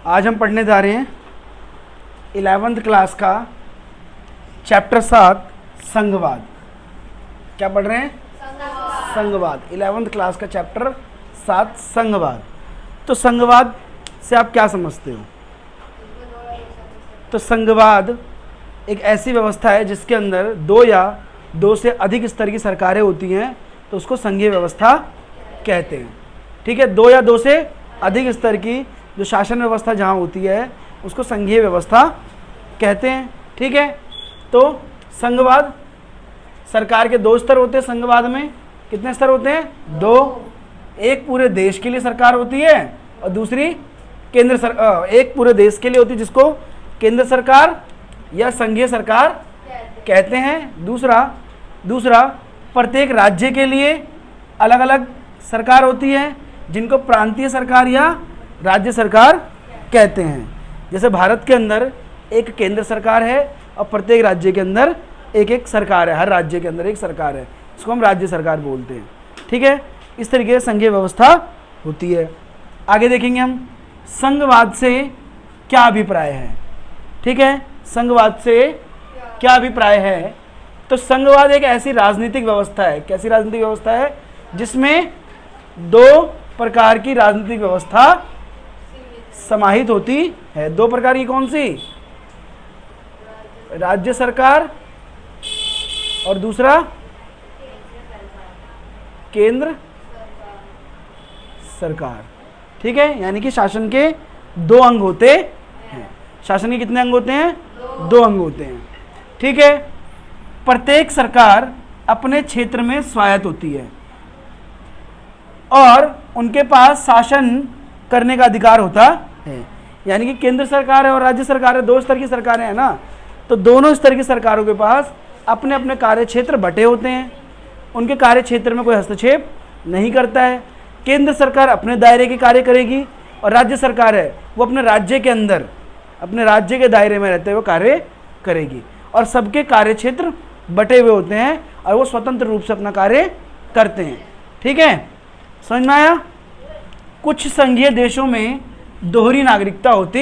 आज हम पढ़ने जा रहे हैं 11th क्लास का चैप्टर 7 संघवाद। क्या पढ़ रहे हैं? संघवाद। 11th क्लास का चैप्टर 7 संघवाद। तो संघवाद से आप क्या समझते हो? तो संघवाद एक ऐसी व्यवस्था है जिसके अंदर दो या दो से अधिक स्तर की सरकारें होती हैं, तो उसको संघीय व्यवस्था कहते हैं। ठीक है, दो या दो से अधिक स्तर की जो शासन व्यवस्था जहाँ होती है उसको संघीय व्यवस्था कहते हैं। ठीक है, तो संघवाद सरकार के दो स्तर होते हैं। संघवाद में कितने स्तर होते हैं? दो। एक पूरे देश के लिए सरकार होती है और दूसरी एक पूरे देश के लिए होती है जिसको केंद्र सरकार या संघीय सरकार कहते हैं। दूसरा प्रत्येक राज्य के लिए अलग अलग सरकार होती है जिनको प्रांतीय सरकार या राज्य सरकार कहते हैं। जैसे भारत के अंदर एक केंद्र सरकार है और प्रत्येक राज्य के अंदर एक एक सरकार है। हर राज्य के अंदर एक सरकार है, इसको हम राज्य सरकार बोलते हैं। ठीक है, इस तरीके से संघीय व्यवस्था होती है। आगे देखेंगे हम संघवाद से क्या अभिप्राय है। ठीक है, संघवाद से क्या अभिप्राय है? तो संघवाद एक ऐसी राजनीतिक व्यवस्था है। कैसी राजनीतिक व्यवस्था है? जिसमें दो प्रकार की राजनीतिक व्यवस्था समाहित होती है। दो प्रकार की कौन सी? राज्य सरकार और दूसरा केंद्र सरकार। ठीक है, यानी कि शासन के दो अंग होते हैं। शासन के कितने अंग होते हैं? दो अंग होते हैं। ठीक है, प्रत्येक सरकार अपने क्षेत्र में स्वायत्त होती है और उनके पास शासन करने का अधिकार होता है। यानी कि केंद्र सरकार है और राज्य सरकार है, दो स्तर की सरकारें हैं ना, तो दोनों स्तर की सरकारों के पास अपने अपने कार्य क्षेत्र बटे होते हैं। उनके कार्य क्षेत्र में कोई हस्तक्षेप नहीं करता है। केंद्र सरकार अपने दायरे के कार्य करेगी और राज्य सरकार है वो अपने राज्य के अंदर अपने राज्य के दायरे में रहते हुए कार्य करेगी और सबके कार्य क्षेत्र बटे हुए होते हैं और वो स्वतंत्र रूप से अपना कार्य करते हैं। ठीक है, समझ में आया? कुछ संघीय देशों में दोहरी नागरिकता होती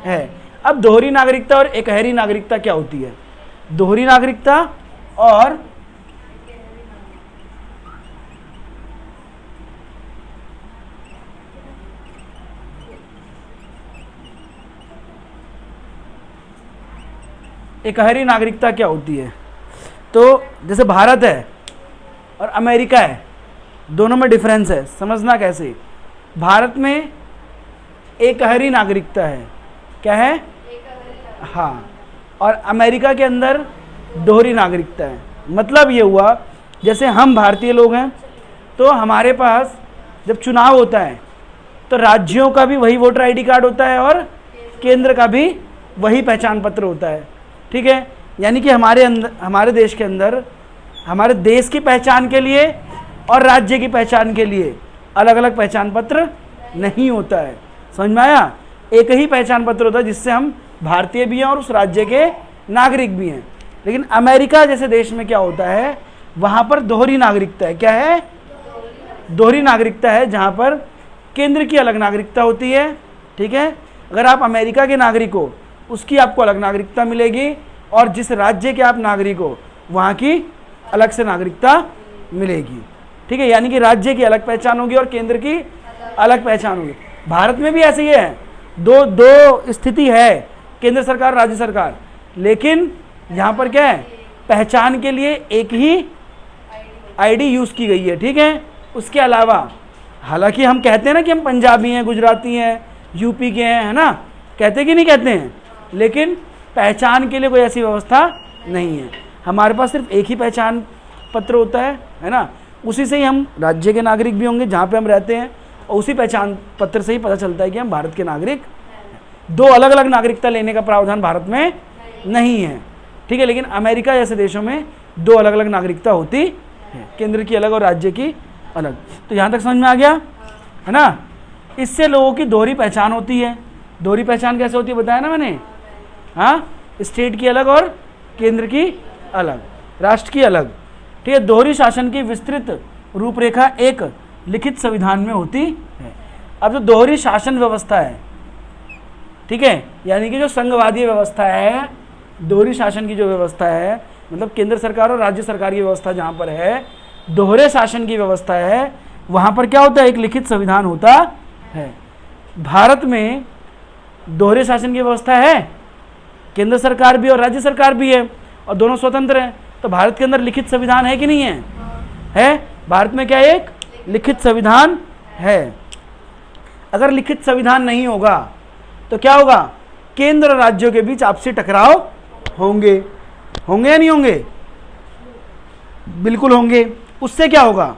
है। अब दोहरी नागरिकता और एकहरी नागरिकता क्या होती है? दोहरी नागरिकता और एकहरी नागरिकता क्या होती है? तो जैसे भारत है और अमेरिका है, दोनों में डिफरेंस है। समझना कैसे? भारत में एकहरी नागरिकता है। क्या है? हाँ, और अमेरिका के अंदर दोहरी नागरिकता है। मतलब ये हुआ जैसे हम भारतीय लोग हैं तो हमारे पास जब चुनाव होता है तो राज्यों का भी वही वोटर आईडी कार्ड होता है और केंद्र का भी वही पहचान पत्र होता है। ठीक है, यानी कि हमारे देश के अंदर हमारे देश की पहचान के लिए और राज्य की पहचान के लिए अलग अलग पहचान पत्र नहीं होता है। समझ में आया? एक ही पहचान पत्र होता है जिससे हम भारतीय भी हैं और उस राज्य के नागरिक भी हैं। लेकिन अमेरिका जैसे देश में क्या होता है, वहाँ पर दोहरी नागरिकता है। क्या है? दोहरी नागरिकता है, जहाँ पर केंद्र की अलग नागरिकता होती है। ठीक है, अगर आप अमेरिका के नागरिक हो उसकी आपको अलग नागरिकता मिलेगी और जिस राज्य के आप नागरिक हो वहाँ की अलग से नागरिकता मिलेगी। ठीक है, यानी कि राज्य की अलग पहचान होगी और केंद्र की अलग पहचान होगी। भारत में भी ऐसे ही है, दो स्थिति है, केंद्र सरकार राज्य सरकार, लेकिन यहाँ पर क्या है, पहचान के लिए एक ही आईडी यूज़ की गई है। ठीक है, उसके अलावा हालांकि हम कहते हैं ना कि हम पंजाबी हैं, गुजराती हैं, यूपी के हैं, है ना, कहते कि नहीं कहते हैं, लेकिन पहचान के लिए कोई ऐसी व्यवस्था नहीं है। हमारे पास सिर्फ एक ही पहचान पत्र होता है ना, उसी से ही हम राज्य के नागरिक भी होंगे जहाँ पे हम रहते हैं और उसी पहचान पत्र से ही पता चलता है कि हम भारत के नागरिक। दो अलग अलग नागरिकता लेने का प्रावधान भारत में नहीं है। ठीक है, लेकिन अमेरिका जैसे देशों में दो अलग अलग नागरिकता होती है, केंद्र की अलग और राज्य की अलग। तो यहाँ तक समझ में आ गया है ना? इससे लोगों की दोहरी पहचान होती है। दोहरी पहचान कैसे होती है बताया ना मैंने? हाँ, स्टेट की अलग और केंद्र की अलग, राष्ट्र की अलग। ठीक है, दोहरी शासन की विस्तृत रूपरेखा एक लिखित संविधान में होती है। अब जो दोहरी शासन व्यवस्था है ठीक है, यानी कि जो संघवादी व्यवस्था है, दोहरी शासन की जो व्यवस्था है, मतलब केंद्र सरकार और राज्य सरकार की व्यवस्था जहाँ पर है, दोहरे शासन की व्यवस्था है, वहाँ पर क्या होता है, एक लिखित संविधान होता है। भारत में दोहरे शासन की व्यवस्था है, केंद्र सरकार भी और राज्य सरकार भी है, और दोनों स्वतंत्र हैं। तो भारत के अंदर लिखित संविधान है कि नहीं है? है। भारत में क्या एक लिखित संविधान है। अगर लिखित संविधान नहीं होगा तो क्या होगा? केंद्र और राज्यों के बीच आपसी टकराव होंगे। होंगे या नहीं होंगे? बिल्कुल होंगे। उससे क्या होगा?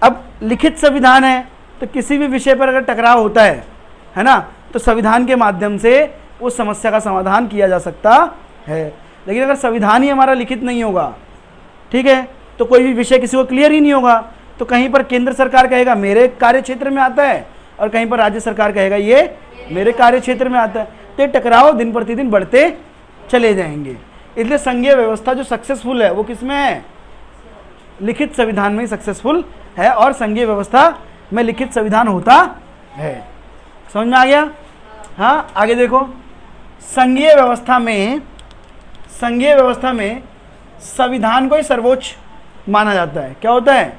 अब लिखित संविधान है तो किसी भी विषय पर अगर टकराव होता है ना, तो संविधान के माध्यम से उस समस्या का समाधान किया जा सकता है। लेकिन अगर संविधान ही हमारा लिखित नहीं होगा, ठीक है, तो कोई भी विषय किसी को क्लियर ही नहीं होगा। तो कहीं पर केंद्र सरकार कहेगा मेरे कार्य क्षेत्र में आता है, और कहीं पर राज्य सरकार कहेगा ये मेरे कार्य क्षेत्र में आता है। तो ये टकराव दिन प्रतिदिन बढ़ते चले जाएंगे। इसलिए संघीय व्यवस्था जो सक्सेसफुल है वो किस में है? लिखित संविधान में ही सक्सेसफुल है, और संघीय व्यवस्था में लिखित संविधान होता है। समझ में आ गया? हाँ, आगे देखो। संघीय व्यवस्था में संविधान को ही सर्वोच्च माना जाता है। क्या होता है?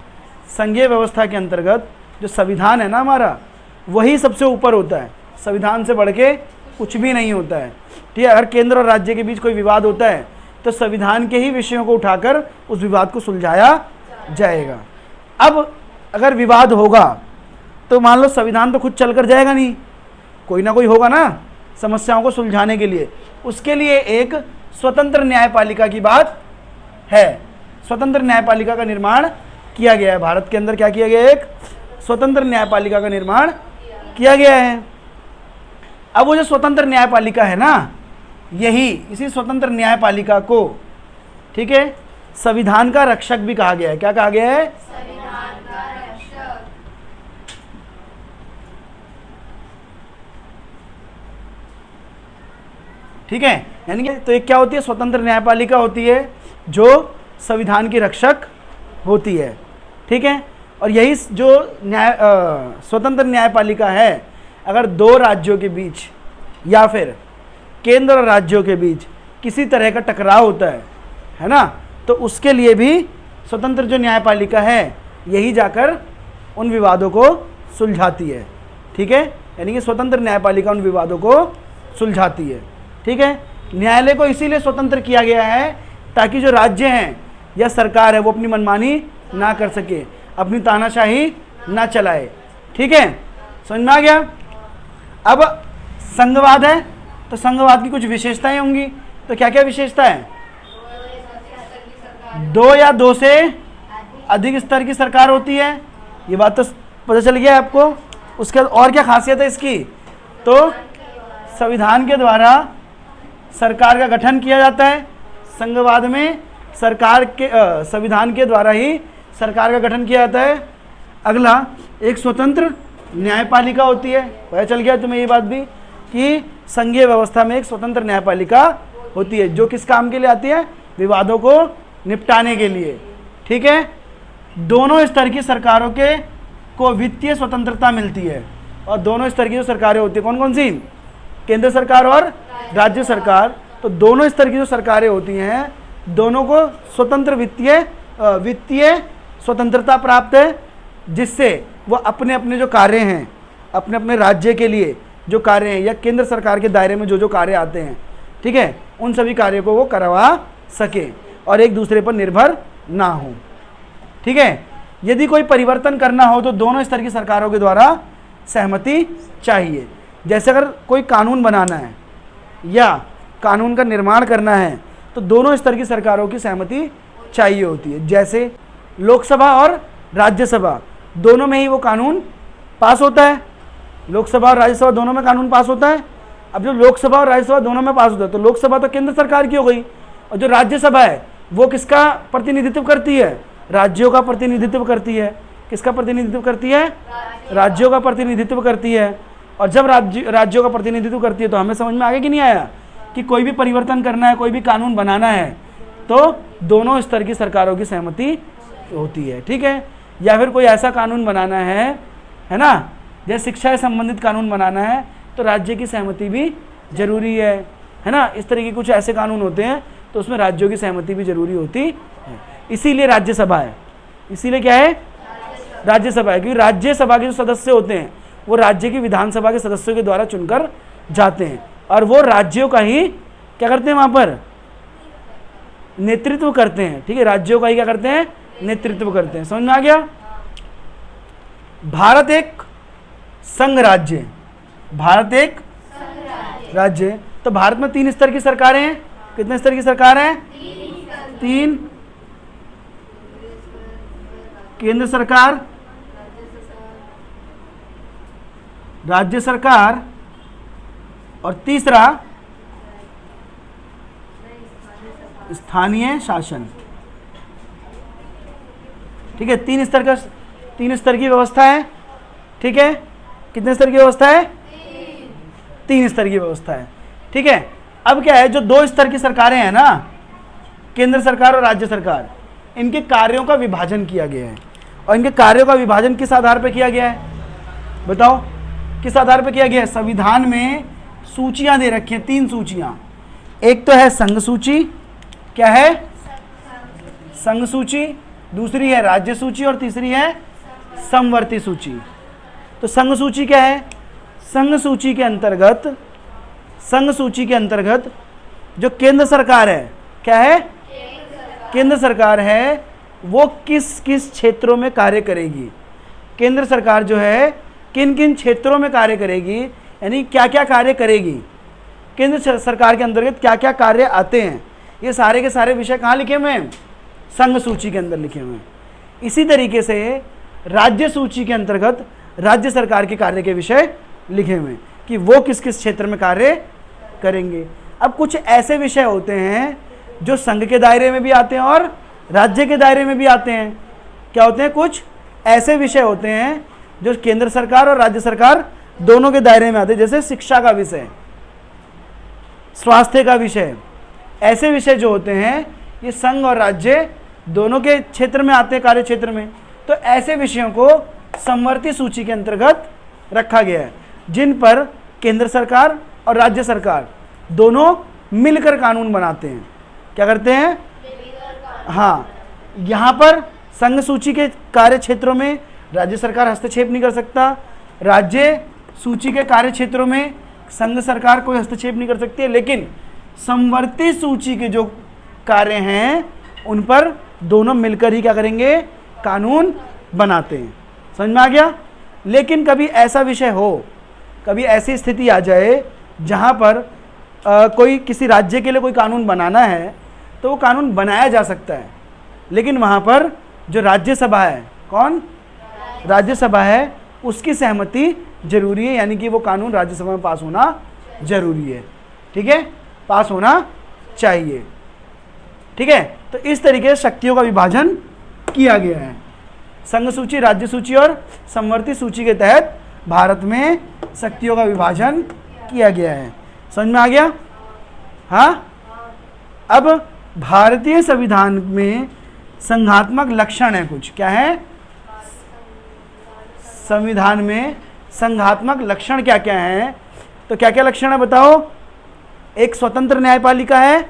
संघीय व्यवस्था के अंतर्गत जो संविधान है ना हमारा, वही सबसे ऊपर होता है। संविधान से बढ़ के कुछ भी नहीं होता है। ठीक है, अगर केंद्र और राज्य के बीच कोई विवाद होता है तो संविधान के ही विषयों को उठाकर उस विवाद को सुलझाया जाएगा। अब अगर विवाद होगा तो मान लो संविधान तो खुद चलकर जाएगा नहीं, कोई ना कोई होगा ना समस्याओं को सुलझाने के लिए। उसके लिए एक स्वतंत्र न्यायपालिका की बात है। स्वतंत्र न्यायपालिका का निर्माण किया गया है भारत के अंदर। क्या किया गया है? एक स्वतंत्र न्यायपालिका का निर्माण किया गया है। अब वो जो स्वतंत्र न्यायपालिका है ना, इसी स्वतंत्र न्यायपालिका को, ठीक है, संविधान का रक्षक भी कहा गया है। क्या कहा गया है? संविधान का रक्षक। ठीक है, यानी कि तो एक क्या होती है? स्वतंत्र न्यायपालिका होती है जो संविधान की रक्षक होती है। ठीक है, और यही जो स्वतंत्र न्यायपालिका है, अगर दो राज्यों के बीच या फिर केंद्र और राज्यों के बीच किसी तरह का टकराव होता है ना, तो उसके लिए भी स्वतंत्र जो न्यायपालिका है यही जाकर उन विवादों को सुलझाती है। ठीक है, यानी कि स्वतंत्र न्यायपालिका उन विवादों को सुलझाती है। ठीक है, न्यायालय को इसीलिए स्वतंत्र किया गया है ताकि जो राज्य हैं या सरकार है वो अपनी मनमानी ना कर सके, अपनी तानाशाही ना चलाए। ठीक है, समझ में आ गया? अब संघवाद है तो संघवाद की कुछ विशेषताएं होंगी। तो क्या क्या विशेषता है? दो या दो से अधिक स्तर की सरकार होती है। ये बात तो पता चल गया है आपको। उसके बाद और क्या खासियत है इसकी? तो संविधान के द्वारा सरकार का गठन किया जाता है। संघवाद में सरकार के संविधान के द्वारा ही सरकार का गठन किया जाता है। अगला, एक स्वतंत्र न्यायपालिका होती है। पता चल गया तुम्हें ये बात भी कि संघीय व्यवस्था में एक स्वतंत्र न्यायपालिका होती है जो किस काम के लिए आती है? विवादों को निपटाने के लिए। ठीक है, दोनों स्तर की सरकारों के को वित्तीय स्वतंत्रता मिलती है, और दोनों स्तर की जो सरकारें होती है कौन कौन सी? केंद्र सरकार और राज्य सरकार। तो दोनों स्तर की जो सरकारें होती हैं दोनों को स्वतंत्र वित्तीय स्वतंत्रता प्राप्त है, जिससे वो अपने अपने जो कार्य हैं, अपने अपने राज्य के लिए जो कार्य हैं या केंद्र सरकार के दायरे में जो जो कार्य आते हैं, ठीक है, उन सभी कार्यों को वो करवा सके और एक दूसरे पर निर्भर ना हो। ठीक है, यदि कोई परिवर्तन करना हो तो दोनों स्तर की सरकारों के द्वारा सहमति चाहिए। जैसे अगर कोई कानून बनाना है या कानून का निर्माण करना है तो दोनों स्तर की सरकारों की सहमति चाहिए होती है। जैसे लोकसभा और राज्यसभा दोनों में ही वो कानून पास होता है। लोकसभा और राज्यसभा दोनों में कानून पास होता है। अब जो लोकसभा और राज्यसभा दोनों में पास होता है तो लोकसभा तो केंद्र सरकार की हो गई, और जो राज्यसभा है वो किसका प्रतिनिधित्व करती है? राज्यों का प्रतिनिधित्व करती है। किसका प्रतिनिधित्व करती है? राज्यों का प्रतिनिधित्व करती है। और जब राज्यों का प्रतिनिधित्व करती है तो हमें समझ में आगे कि नहीं आया कि कोई भी परिवर्तन करना है, कोई भी कानून बनाना है तो दोनों स्तर की सरकारों की सहमति होती है। ठीक है, या फिर कोई ऐसा कानून बनाना है ना, जैसे शिक्षा से संबंधित कानून बनाना है तो राज्य की सहमति भी जरूरी है ना। इस तरह के कुछ ऐसे कानून होते हैं, तो उसमें राज्यों की सहमति भी जरूरी होती है। इसीलिए राज्यसभा है। इसीलिए क्या है? राज्यसभा है, क्योंकि राज्यसभा के जो सदस्य होते हैं वो राज्य की विधानसभा के सदस्यों के द्वारा चुनकर जाते हैं, और वो राज्यों का ही क्या करते हैं, वहां पर नेतृत्व करते हैं। ठीक है, राज्यों का ही क्या करते हैं, नेतृत्व करते हैं। समझ में आ गया? भारत एक संघ राज्य है। भारत एक राज्य है। तो भारत में 3 स्तर की सरकारें हैं। कितने स्तर की सरकार है? 3। केंद्र सरकार, राज्य सरकार, और तीसरा स्थानीय शासन। ठीक है, 3 स्तर की व्यवस्था है। ठीक है, कितने स्तर की व्यवस्था है? 3 स्तर की व्यवस्था है। ठीक है, अब क्या है, जो 2 स्तर की सरकारें हैं ना, केंद्र सरकार और राज्य सरकार, इनके कार्यों का विभाजन किया गया है। और इनके कार्यों का विभाजन किस आधार पर किया गया है? बताओ, किस आधार पर किया गया है? संविधान में सूचियां दे रखी हैं, 3 सूचियां। एक तो है संघ सूची। क्या है? संघ सूची। दूसरी है राज्य सूची, और तीसरी है समवर्ती सूची। तो संघ सूची क्या है? संघ सूची के अंतर्गत जो केंद्र सरकार है, क्या है? केंद्र सरकार है, वो किस किस क्षेत्रों में कार्य करेगी। केंद्र सरकार जो है किन किन क्षेत्रों में कार्य करेगी, यानी क्या क्या कार्य करेगी, केंद्र सरकार के अंतर्गत क्या क्या कार्य आते हैं, ये सारे के सारे विषय कहाँ लिखे हुए हैं? संघ सूची के अंदर लिखे हुए हैं। इसी तरीके से राज्य सूची के अंतर्गत राज्य सरकार के कार्य के विषय लिखे हुए हैं कि वो किस किस क्षेत्र में कार्य करेंगे। अब कुछ ऐसे विषय होते हैं जो संघ के दायरे में भी आते हैं और राज्य के दायरे में भी आते हैं। क्या होते हैं? कुछ ऐसे विषय होते हैं जो केंद्र सरकार और राज्य सरकार दोनों के दायरे में आते हैं, जैसे शिक्षा का विषय, स्वास्थ्य का विषय। ऐसे विषय जो होते हैं ये संघ और राज्य दोनों के क्षेत्र में आते हैं, कार्य क्षेत्र में। तो ऐसे विषयों को समवर्ती सूची के अंतर्गत रखा गया है, जिन पर केंद्र सरकार और राज्य सरकार दोनों मिलकर कानून बनाते हैं। क्या करते हैं? हाँ, यहाँ पर संघ सूची के कार्य क्षेत्रों में राज्य सरकार हस्तक्षेप नहीं कर सकता, राज्य सूची के कार्य क्षेत्रों में संघ सरकार कोई हस्तक्षेप नहीं कर सकती है, लेकिन समवर्ती सूची के जो कार्य हैं उन पर दोनों मिलकर ही क्या करेंगे? कानून बनाते हैं। समझ में आ गया? लेकिन कभी ऐसा विषय हो, कभी ऐसी स्थिति आ जाए जहाँ पर कोई किसी राज्य के लिए कोई कानून बनाना है, तो वो कानून बनाया जा सकता है, लेकिन वहाँ पर जो राज्यसभा है, कौन? राज्यसभा है, उसकी सहमति जरूरी है, यानी कि वो कानून राज्यसभा में पास होना जरूरी है। ठीक है, पास होना चाहिए। ठीक है, तो इस तरीके से शक्तियों का विभाजन किया गया है। संघ सूची, राज्य सूची और समवर्ती सूची के तहत भारत में शक्तियों का विभाजन किया गया है। समझ में आ गया? हाँ, अब भारतीय संविधान में संघात्मक लक्षण है कुछ। क्या है? संविधान में संघात्मक लक्षण क्या क्या है? तो क्या क्या लक्षण है बताओ? एक स्वतंत्र न्यायपालिका है।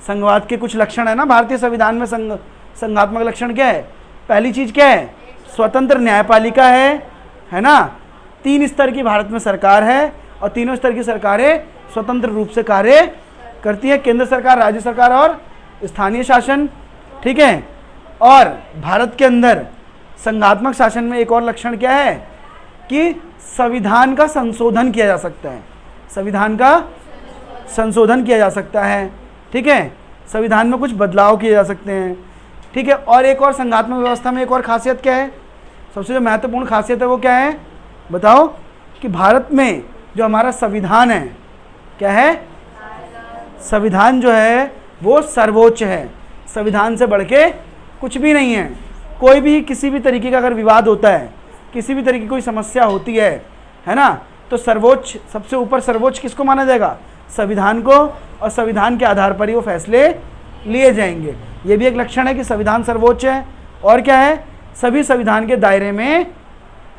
संघवाद के कुछ लक्षण है ना भारतीय संविधान में। संघात्मक लक्षण क्या है? पहली चीज क्या है? स्वतंत्र न्यायपालिका है ना। 3 स्तर की भारत में सरकार है, और तीनों स्तर की सरकारें स्वतंत्र रूप से कार्य करती है, केंद्र सरकार, राज्य सरकार और स्थानीय शासन। ठीक है, और भारत के अंदर संघात्मक शासन में एक और लक्षण क्या है कि संविधान का संशोधन किया जा सकता है। संविधान का संशोधन किया जा सकता है। ठीक है, संविधान में कुछ बदलाव किए जा सकते हैं। ठीक है, और एक और संघात्मक व्यवस्था में एक और खासियत क्या है? सबसे जो महत्वपूर्ण खासियत है वो क्या है बताओ? कि भारत में जो हमारा संविधान है, क्या है? संविधान जो है वो सर्वोच्च है। संविधान से बढ़ के कुछ भी नहीं है। कोई भी किसी भी तरीके का अगर विवाद होता है, किसी भी तरीके की कोई समस्या होती है ना, तो सर्वोच्च, सबसे ऊपर सर्वोच्च किसको माना जाएगा? संविधान को, और संविधान के आधार पर ही वो फैसले लिए जाएंगे। ये भी एक लक्षण है कि संविधान सर्वोच्च है। और क्या है? सभी संविधान के दायरे में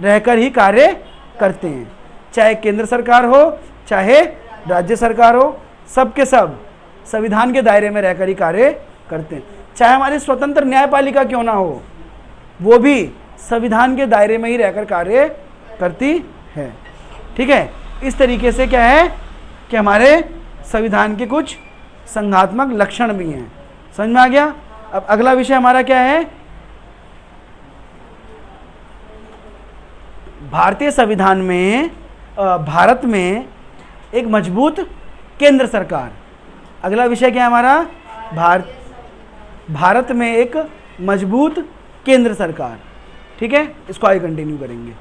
रहकर ही कार्य करते हैं, चाहे केंद्र सरकार हो चाहे राज्य सरकार हो, सब के सब संविधान के दायरे में रहकर ही कार्य करते हैं। चाहे हमारी स्वतंत्र न्यायपालिका क्यों ना हो, वो भी संविधान के दायरे में ही रहकर कार्य करती है। ठीक है, इस तरीके से क्या है कि हमारे संविधान के कुछ संघात्मक लक्षण भी हैं। समझ में आ गया? अब अगला विषय हमारा क्या है? भारतीय संविधान में भारत में एक मजबूत केंद्र सरकार। अगला विषय क्या है हमारा? भारत में एक मजबूत केंद्र सरकार। ठीक है, इसको आगे कंटिन्यू करेंगे।